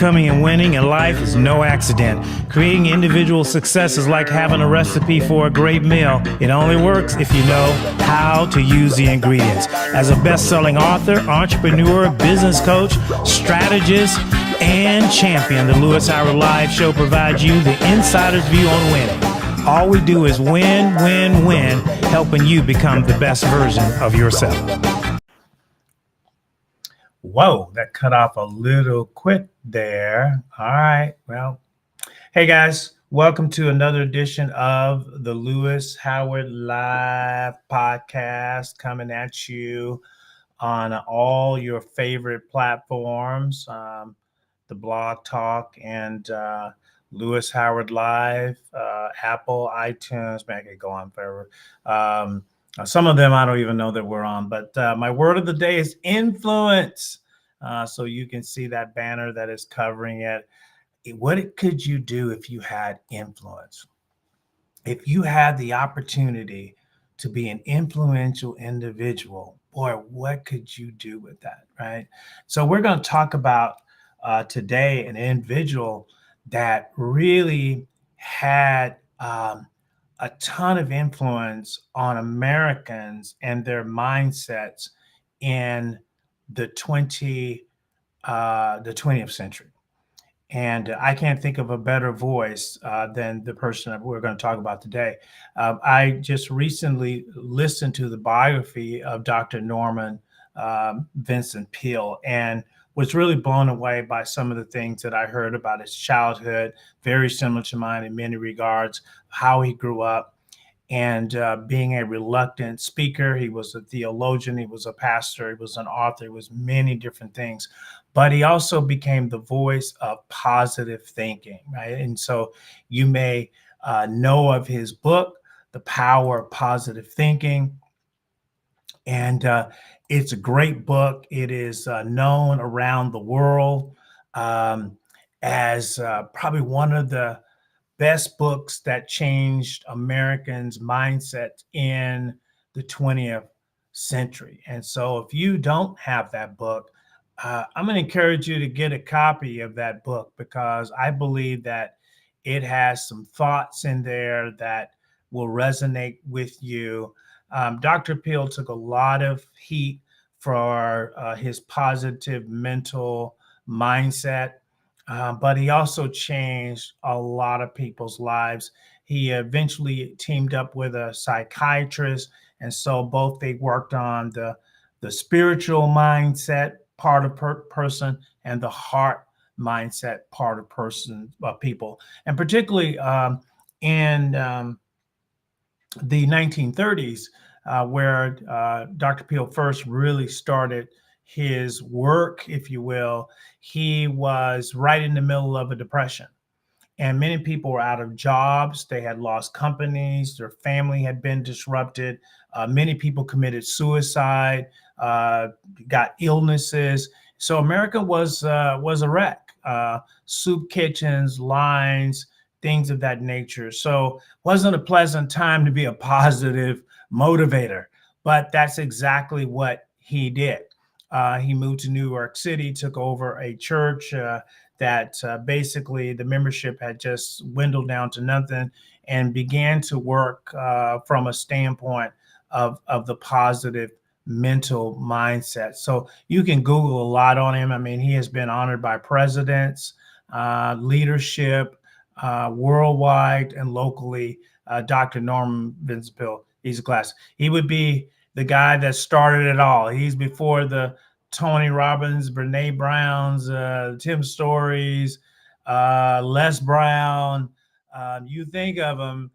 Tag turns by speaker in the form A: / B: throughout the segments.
A: Overcoming and winning in life is no accident. Creating individual success is like having a recipe for a great meal. It only works if you know how to use the ingredients. As a best-selling author, entrepreneur, business coach, strategist, and champion, the Lewis Howard Live Show provides you the insider's view on winning. All we do is win, win, win, helping you become the best version of yourself. Whoa, that cut off a little quick there. All right. Well, hey guys, welcome to another edition of the Lewis Howard Live podcast, coming at you on all your favorite platforms, the Blog Talk and Lewis Howard Live, Apple, iTunes. Man, I could go on forever. Some of them I don't even know that we're on, but my word of the day is influence. So you can see that banner that is covering it. What could you do if you had influence? If you had the opportunity to be an influential individual, boy, what could you do with that, right? So we're going to talk about today an individual that really had a ton of influence on Americans and their mindsets in the 20th century. And I can't think of a better voice than the person that we're going to talk about today. I just recently listened to the biography of Dr. Norman Vincent Peale and was really blown away by some of the things that I heard about his childhood, very similar to mine in many regards, how he grew up, and being a reluctant speaker. He was a theologian, he was a pastor, he was an author, he was many different things. But he also became the voice of positive thinking, right? And so you may know of his book, The Power of Positive Thinking. And it's a great book. It is known around the world as probably one of the best books that changed Americans' mindset in the 20th century. And so if you don't have that book, I'm going to encourage you to get a copy of that book, because I believe that it has some thoughts in there that will resonate with you. Dr. Peale took a lot of heat for his positive mental mindset, but he also changed a lot of people's lives. He eventually teamed up with a psychiatrist, and so both they worked on the spiritual mindset part of person and the heart mindset part of people, and particularly in the 1930s, where Dr. Peale first really started his work, if you will. He was right in the middle of a depression, and many people were out of jobs. They had lost companies. Their family had been disrupted. Many people committed suicide, got illnesses. So America was a wreck. Soup kitchens, lines, things of that nature. So it wasn't a pleasant time to be a positive motivator, but that's exactly what he did. He moved to New York City, took over a church that basically the membership had just dwindled down to nothing, and began to work from a standpoint of the positive mental mindset. So you can Google a lot on him. I mean, he has been honored by presidents, leadership, worldwide and locally. Dr. Norman Vincent Peale, he's a class. He would be the guy that started it all. He's before the Tony Robbins, Brene Browns, Tim Stories, Les Brown. You think of them,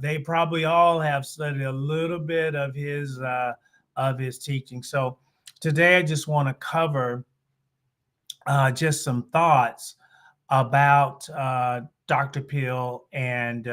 A: they probably all have studied a little bit of his teaching. So today I just want to cover just some thoughts about Dr. Peale, and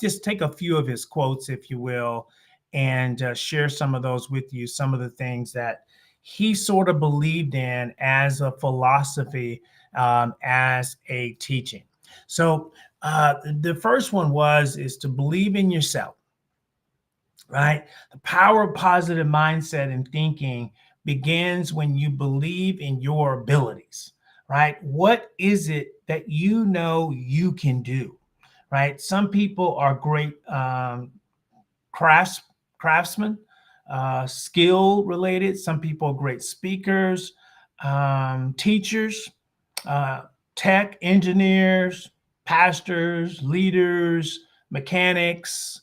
A: just take a few of his quotes, if you will, and share some of those with you, some of the things that he sort of believed in as a philosophy, as a teaching. So the first one is to believe in yourself, right? The power of positive mindset and thinking begins when you believe in your abilities. right? What is it that you know you can do, right? Some people are great crafts, craftsmen, skill related. Some people are great speakers, teachers, uh, tech engineers, pastors, leaders, mechanics,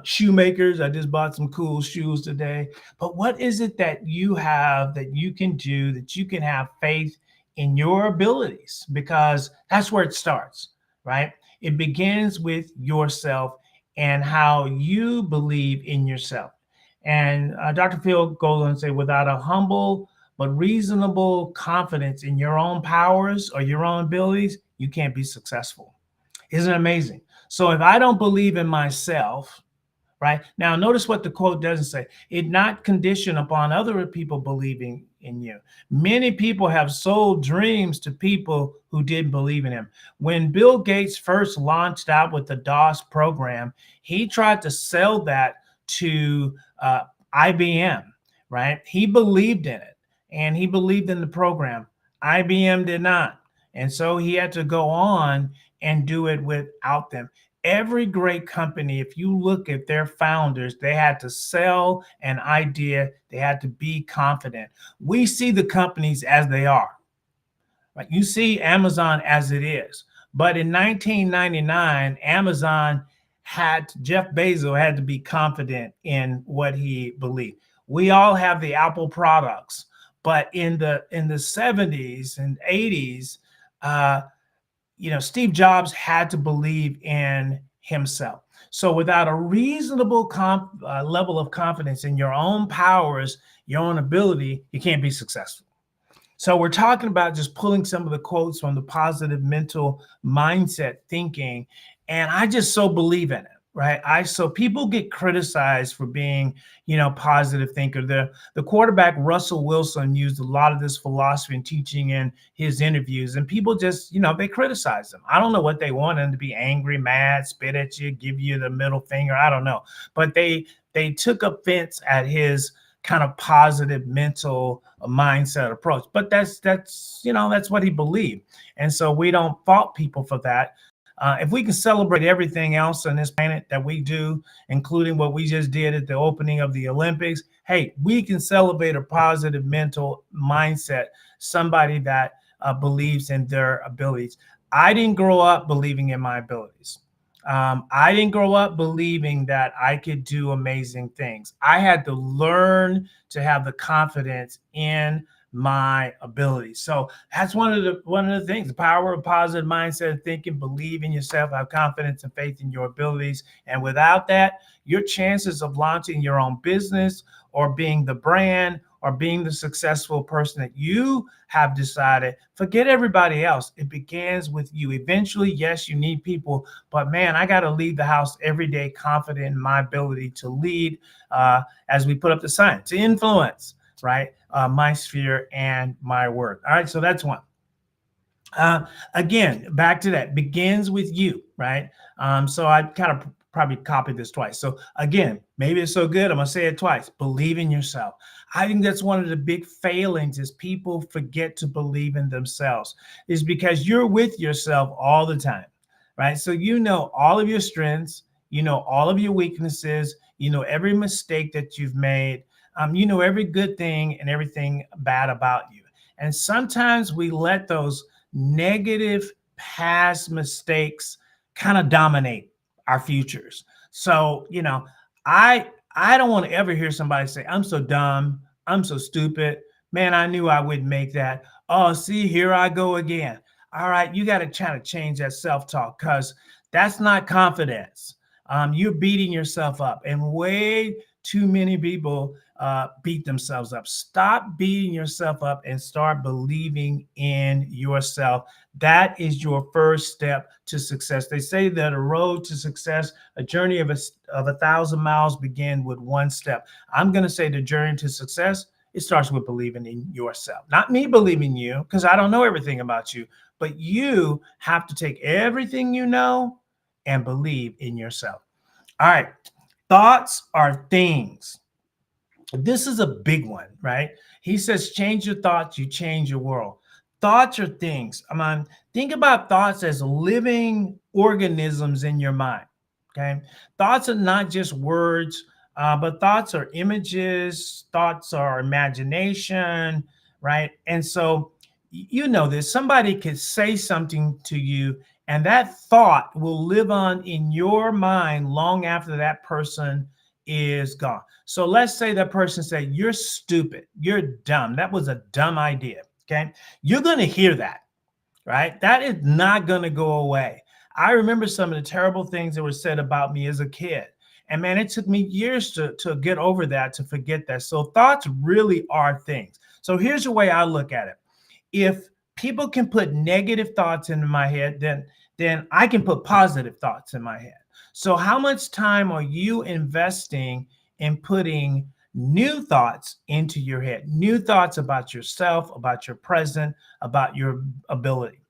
A: shoemakers. I just bought some cool shoes today. But what is it that you have that you can do, that you can have faith in your abilities? Because that's where it starts, right? It begins with yourself and how you believe in yourself. And Dr. Phil goes on to say, without a humble but reasonable confidence in your own powers or your own abilities, you can't be successful. Isn't it amazing? So if I don't believe in myself, right? Now, notice what the quote doesn't say. It not conditioned upon other people believing in you. Many people have sold dreams to people who didn't believe in him. When Bill Gates first launched out with the DOS program, he tried to sell that to IBM, right? He believed in it and he believed in the program. IBM did not. And so he had to go on and do it without them. Every great company, if you look at their founders, they had to sell an idea, they had to be confident. We see the companies as they are, right? You see Amazon as it is. But in 1999, Amazon had Jeff Bezos had to be confident in what he believed. We all have the Apple products, but in the 70s and 80s, uh, Steve Jobs had to believe in himself. So without a reasonable level of confidence in your own powers, your own ability, you can't be successful. So we're talking about just pulling some of the quotes from the positive mental mindset thinking, and I just so believe in it, right? I so people get criticized for being, positive thinker. The quarterback Russell Wilson used a lot of this philosophy and teaching in his interviews, and people just, they criticize him. I don't know what they want him to be: angry, mad, spit at you, give you the middle finger. I don't know, but they took offense at his kind of positive mental mindset approach. But that's what he believed, and so we don't fault people for that. If we can celebrate everything else on this planet that we do, including what we just did at the opening of the Olympics, hey, we can celebrate a positive mental mindset, somebody that believes in their abilities. I didn't grow up believing in my abilities. I didn't grow up believing that I could do amazing things. I had to learn to have the confidence in my abilities. So that's one of the things: the power of positive mindset thinking, believe in yourself, have confidence and faith in your abilities. And without that, your chances of launching your own business or being the brand or being the successful person that you have decided, forget everybody else. It begins with you. Eventually, yes, you need people, but man, I got to leave the house every day confident in my ability to lead, as we put up the sign, to influence, right? My sphere and my work. All right, so that's one. Again, back to that, begins with you, right? So I kind of probably copied this twice. So again, maybe it's so good, I'm gonna say it twice: believe in yourself. I think that's one of the big failings, is people forget to believe in themselves, is because you're with yourself all the time, right? So you know all of your strengths, you know all of your weaknesses, you know every mistake that you've made, you know every good thing and everything bad about you. And sometimes we let those negative past mistakes kind of dominate our futures. So, I don't want to ever hear somebody say, I'm so dumb, I'm so stupid. Man, I knew I wouldn't make that. Oh, see, here I go again. All right, you got to try to change that self-talk, because that's not confidence. You're beating yourself up, and way too many people beat themselves up. Stop beating yourself up and start believing in yourself. That is your first step to success. They say that a road to success, a journey of 1,000 miles, begin with one step. I'm going to say the journey to success, it starts with believing in yourself. Not me believing in you, because I don't know everything about you, but you have to take everything you know and believe in yourself. All right. Thoughts are things. This is a big one, right? He says, change your thoughts, you change your world. thoughts are things. Think about thoughts as living organisms in your mind. Okay. Thoughts are not just words, but thoughts are images, thoughts are imagination, right? And so, you know this, somebody could say something to you, and that thought will live on in your mind long after that person is gone. So let's say that person said, "You're stupid, you're dumb, that was a dumb idea." Okay. You're going to hear that, right? That is not going to go away. I remember some of the terrible things that were said about me as a kid. And man, it took me years to get over that, to forget that. So thoughts really are things. So here's the way I look at it. If people can put negative thoughts into my head, then I can put positive thoughts in my head. So how much time are you investing in putting new thoughts into your head, new thoughts about yourself, about your present, about your ability?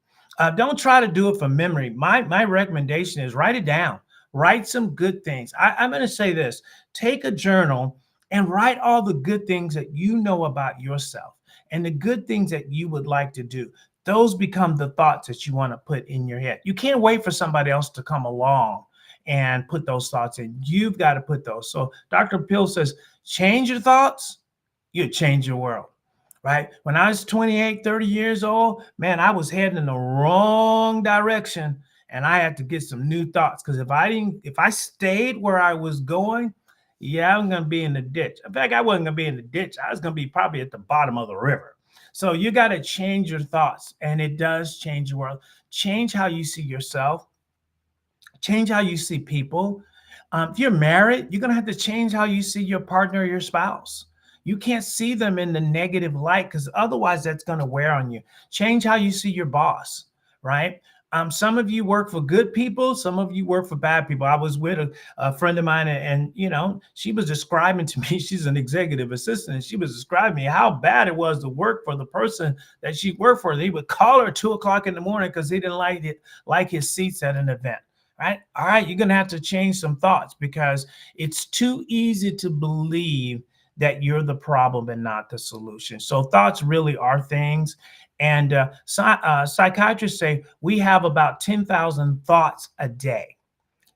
A: Don't try to do it from memory. My recommendation is write it down. Write some good things. I'm going to say this: take a journal and write all the good things that you know about yourself and the good things that you would like to do. Those become the thoughts that you want to put in your head. You can't wait for somebody else to come along and put those thoughts in. You've got to put those. So Dr. Peale says, change your thoughts, you change your world. Right? When I was 28, 30 years old, man, I was heading in the wrong direction, and I had to get some new thoughts, because if I stayed where I was going, yeah, I'm going to be in the ditch. In fact, I wasn't going to be in the ditch. I was going to be probably at the bottom of the river. So you got to change your thoughts, and it does change the world. Change how you see yourself, change how you see people. If you're married, you're going to have to change how you see your partner or your spouse. You can't see them in the negative light, because otherwise that's going to wear on you. Change how you see your boss, right? Some of you work for good people, some of you work for bad people. I was with a friend of mine, and you know, she was describing to me, she's an executive assistant, and she was describing me how bad it was to work for the person that she worked for. They would call her at 2 o'clock in the morning because he didn't like his seats at an event. Right? All right, you're going to have to change some thoughts, because it's too easy to believe that you're the problem and not the solution. So thoughts really are things. And psychiatrists say we have about 10,000 thoughts a day.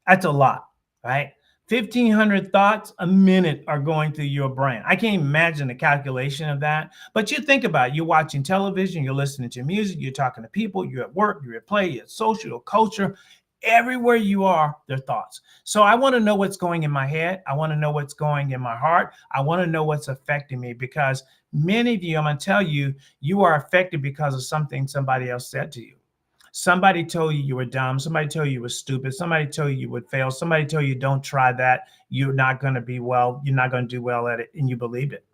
A: That's a lot, right? 1,500 thoughts a minute are going through your brain. I can't imagine the calculation of that. But you think about it. You're watching television, you're listening to music, you're talking to people, you're at work, you're at play, you're at social culture. Everywhere you are, there are thoughts. So I want to know what's going in my head. I want to know what's going in my heart. I want to know what's affecting me, because many of you, I'm going to tell you, you are affected because of something somebody else said to you. Somebody told you were dumb. Somebody told you were stupid. Somebody told you would fail. Somebody told you don't try that. You're not going to be well. You're not going to do well at it. And you believed it.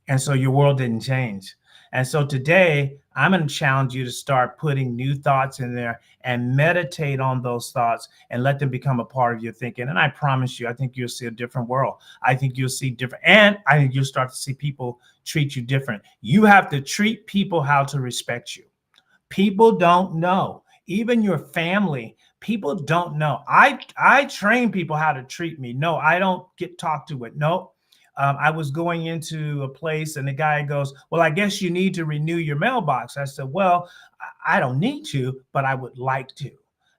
A: And so your world didn't change. And so today, I'm going to challenge you to start putting new thoughts in there and meditate on those thoughts and let them become a part of your thinking. And I promise you, I think you'll see a different world. I think you'll see different, and I think you'll start to see people treat you different. You have to treat people how to respect you. People don't know. Even your family, people don't know. I train people how to treat me. No, I don't get talked to it. No. I was going into a place, and the guy goes, "Well, I guess you need to renew your mailbox." I said, "Well, I don't need to, but I would like to."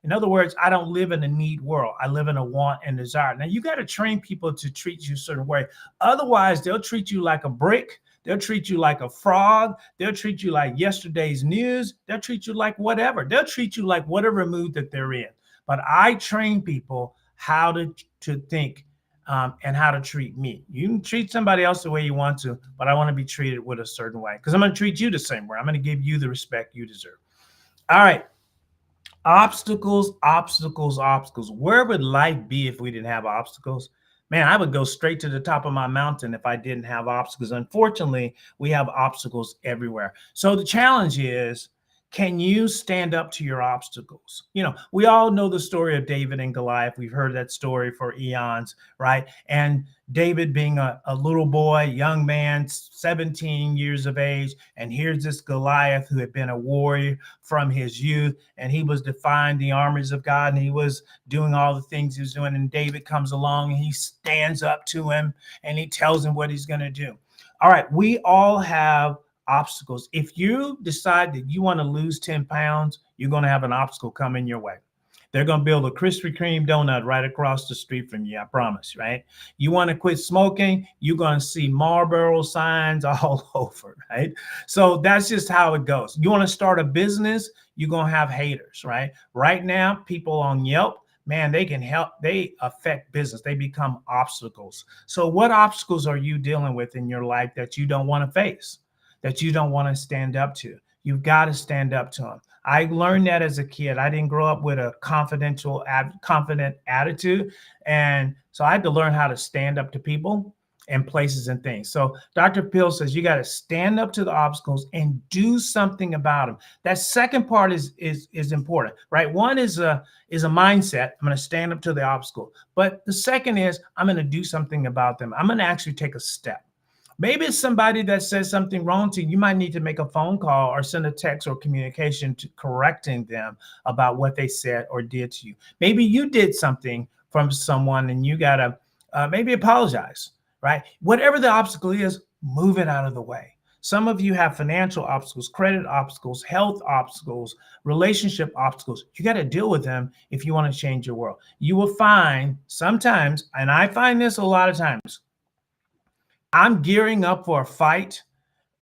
A: In other words, I don't live in a need world. I live in a want and desire. Now, you got to train people to treat you a certain way. Otherwise, they'll treat you like a brick. They'll treat you like a frog. They'll treat you like yesterday's news. They'll treat you like whatever. They'll treat you like whatever mood that they're in. But I train people how to think, and how to treat me. You can treat somebody else the way you want to, but I want to be treated with a certain way, because I'm going to treat you the same way. I'm going to give you the respect you deserve. All right. Obstacles, obstacles, obstacles. Where would life be if we didn't have obstacles? Man, I would go straight to the top of my mountain if I didn't have obstacles. Unfortunately, we have obstacles everywhere. So the challenge is, can you stand up to your obstacles? You know, we all know the story of David and Goliath. We've heard that story for eons, right? And David being a little boy, young man, 17 years of age, and here's this Goliath who had been a warrior from his youth, and he was defying the armies of God, and he was doing all the things he was doing. And David comes along, and he stands up to him, and he tells him what he's going to do. All right, we all have obstacles. If you decide that you want to lose 10 pounds, you're going to have an obstacle coming your way. They're going to build a Krispy Kreme donut right across the street from you, I promise, right? You want to quit smoking, you're going to see Marlboro signs all over, right? So that's just how it goes. You want to start a business, you're going to have haters, right? Right now, people on Yelp, man, they can help, they affect business, they become obstacles. So what obstacles are you dealing with in your life that you don't want to face, that you don't want to stand up to? You've got to stand up to them. I learned that as a kid. I didn't grow up with a confident attitude. And so I had to learn how to stand up to people and places and things. So Dr. Peale says you got to stand up to the obstacles and do something about them. That second part is important, right? One is a mindset. I'm going to stand up to the obstacle. But the second is I'm going to do something about them. I'm going to actually take a step. Maybe it's somebody that says something wrong to you. You might need to make a phone call or send a text or communication to correcting them about what they said or did to you. Maybe you did something from someone and you got to maybe apologize, right? Whatever the obstacle is, move it out of the way. Some of you have financial obstacles, credit obstacles, health obstacles, relationship obstacles. You got to deal with them if you want to change your world. You will find sometimes, and I find this a lot of times, I'm gearing up for a fight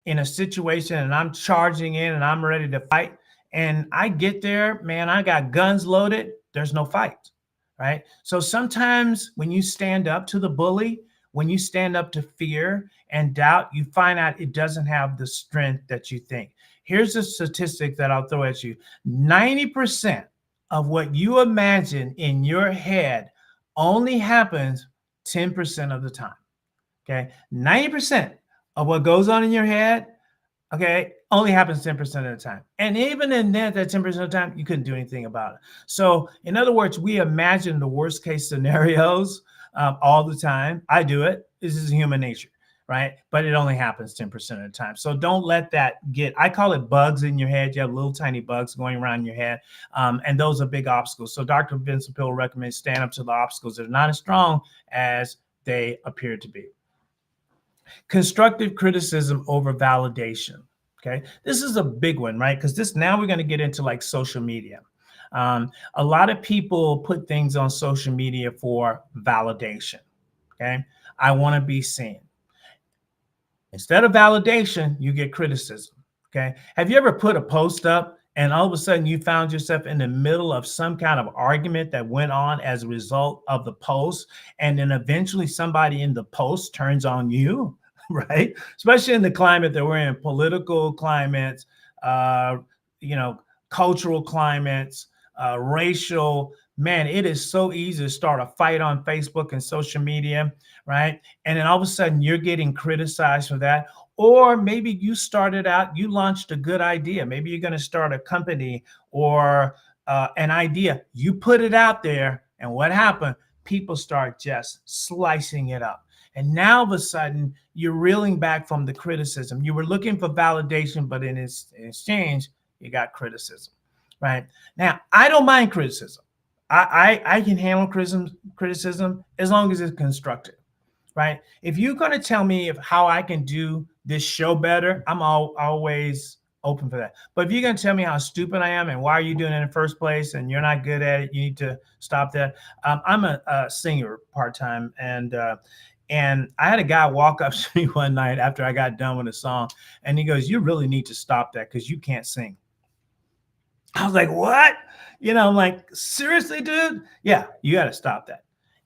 A: in a situation and I'm charging in and I'm ready to fight. And I get there, man, I got guns loaded. There's no fight, right? So sometimes when you stand up to the bully, when you stand up to fear and doubt, you find out it doesn't have the strength that you think. Here's a statistic that I'll throw at you. 90% of what you imagine in your head only happens 10% of the time. Okay, 90% of what goes on in your head, okay, only happens 10% of the time. And even in that 10% of the time, you couldn't do anything about it. So in other words, we imagine the worst case scenarios all the time. I do it. This is human nature, right? But it only happens 10% of the time. So don't let that get, I call it bugs in your head. You have little tiny bugs going around your head. And those are big obstacles. So Dr. Vincent Peale recommends stand up to the obstacles that are not as strong as they appear to be. Constructive criticism over validation. Okay, this is a big one, right? Because this now we're going to get into like social media. A lot of people put things on social media for validation. Okay, I want to be seen. Instead of validation, you get criticism. Okay, have you ever put a post up and all of a sudden you found yourself in the middle of some kind of argument that went on as a result of the post, and then eventually somebody in the post turns on you? Right? Especially in the climate that we're in, political climates, cultural climates, racial. Man, it is so easy to start a fight on Facebook and social media, right? And then all of a sudden you're getting criticized for that. Or maybe you started out, you launched a good idea. Maybe you're going to start a company or an idea. You put it out there, and what happened? People start just slicing it up. And now all of a sudden, you're reeling back from the criticism. You were looking for validation, but in exchange, you got criticism, right? Now, I don't mind criticism. I can handle criticism as long as it's constructive, right? If you're going to tell me how I can do this show better, I'm always open for that. But if you're going to tell me how stupid I am and why are you doing it in the first place and you're not good at it, you need to stop that. I'm a singer part-time, and I had a guy walk up to me one night after I got done with a song, and he goes, "You really need to stop that because you can't sing." I was like, "What?" I'm like, "Seriously, dude? Yeah, you got to stop that."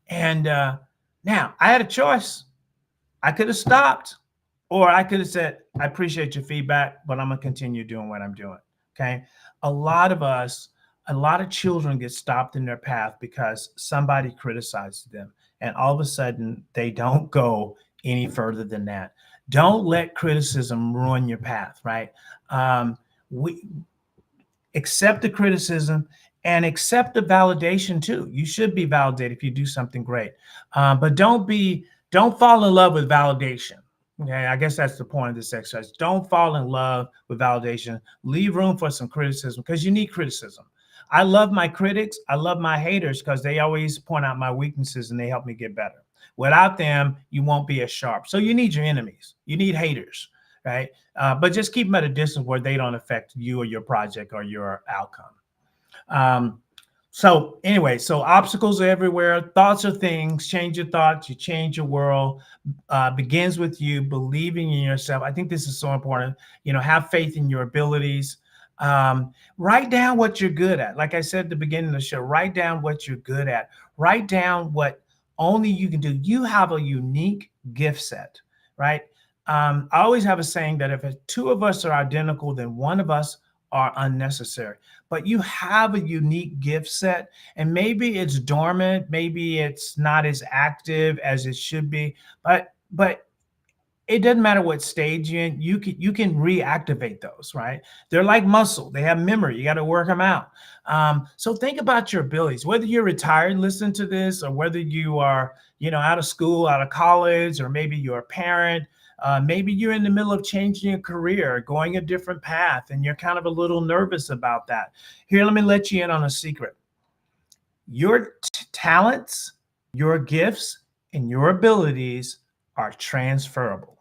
A: And now I had a choice. I could have stopped, or I could have said, "I appreciate your feedback, but I'm going to continue doing what I'm doing." Okay. A lot of children get stopped in their path because somebody criticizes them, and all of a sudden they don't go any further than that. Don't let criticism ruin your path, right? We accept the criticism and accept the validation too. You should be validated if you do something great, but don't fall in love with validation. Okay, I guess that's the point of this exercise. Don't fall in love with validation. Leave room for some criticism because you need criticism. I love my critics. I love my haters because they always point out my weaknesses and they help me get better. Without them, you won't be as sharp. So you need your enemies. You need haters. right? But just keep them at a distance where they don't affect you or your project or your outcome. So anyway, so obstacles are everywhere. Thoughts are things. Change your thoughts. You change your world. Begins with you believing in yourself. I think this is so important. Have faith in your abilities. Write down what you're good at. Like I said at the beginning of the show, write down what you're good at. Write down what only you can do. You have a unique gift set, right? I always have a saying that if two of us are identical, then one of us are unnecessary. But you have a unique gift set, and maybe it's dormant, maybe it's not as active as it should be, but it doesn't matter what stage you're in, you can reactivate those, right? They're like muscle. They have memory. You got to work them out. So think about your abilities, whether you're retired, listen to this, or whether you are, out of school, out of college, or maybe you're a parent. Maybe you're in the middle of changing your career, going a different path, and you're kind of a little nervous about that. Here, let me let you in on a secret. Your talents, your gifts, and your abilities are transferable.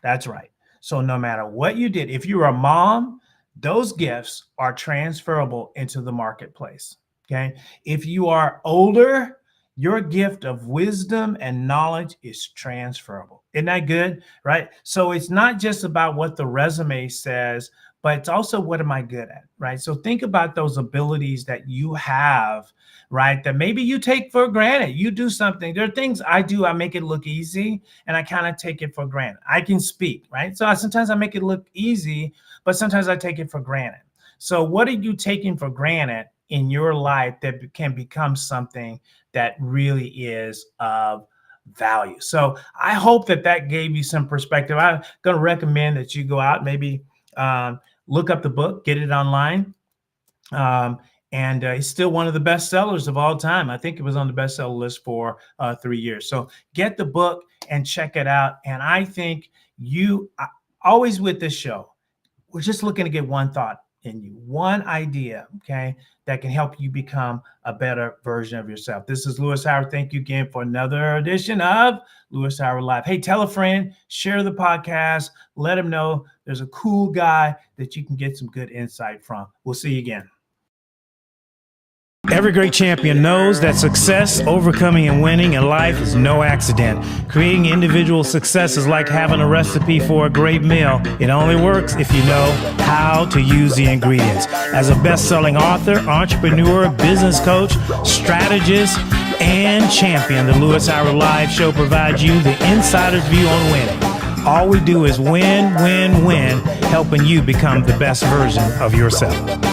A: That's right. So no matter what you did, if you're a mom, those gifts are transferable into the marketplace. Okay. If you are older, your gift of wisdom and knowledge is transferable. Isn't that good? Right. So it's not just about what the resume says, but it's also what am I good at? Right. So think about those abilities that you have, right? That maybe you take for granted. You do something. There are things I do. I make it look easy and I kind of take it for granted. I can speak, right? So sometimes I make it look easy, but sometimes I take it for granted. So what are you taking for granted in your life that can become something that really is of value? So I hope that gave you some perspective. I'm going to recommend that you go out, maybe look up the book, get it online. And it's still one of the best sellers of all time. I think it was on the bestseller list for 3 years. So get the book and check it out. And I think always with this show, we're just looking to get one thought in you, one idea, okay, that can help you become a better version of yourself. This is Lewis Howard. Thank you again for another edition of Lewis Howard Live. Hey, tell a friend, share the podcast, let them know there's a cool guy that you can get some good insight from. We'll see you again. Every great champion knows that success, overcoming, and winning in life is no accident. Creating individual success is like having a recipe for a great meal. It only works if you know how to use the ingredients. As a best-selling author, entrepreneur, business coach, strategist, and champion, the Lewis Howard Live Show provides you the insider's view on winning. All we do is win, win, win, helping you become the best version of yourself.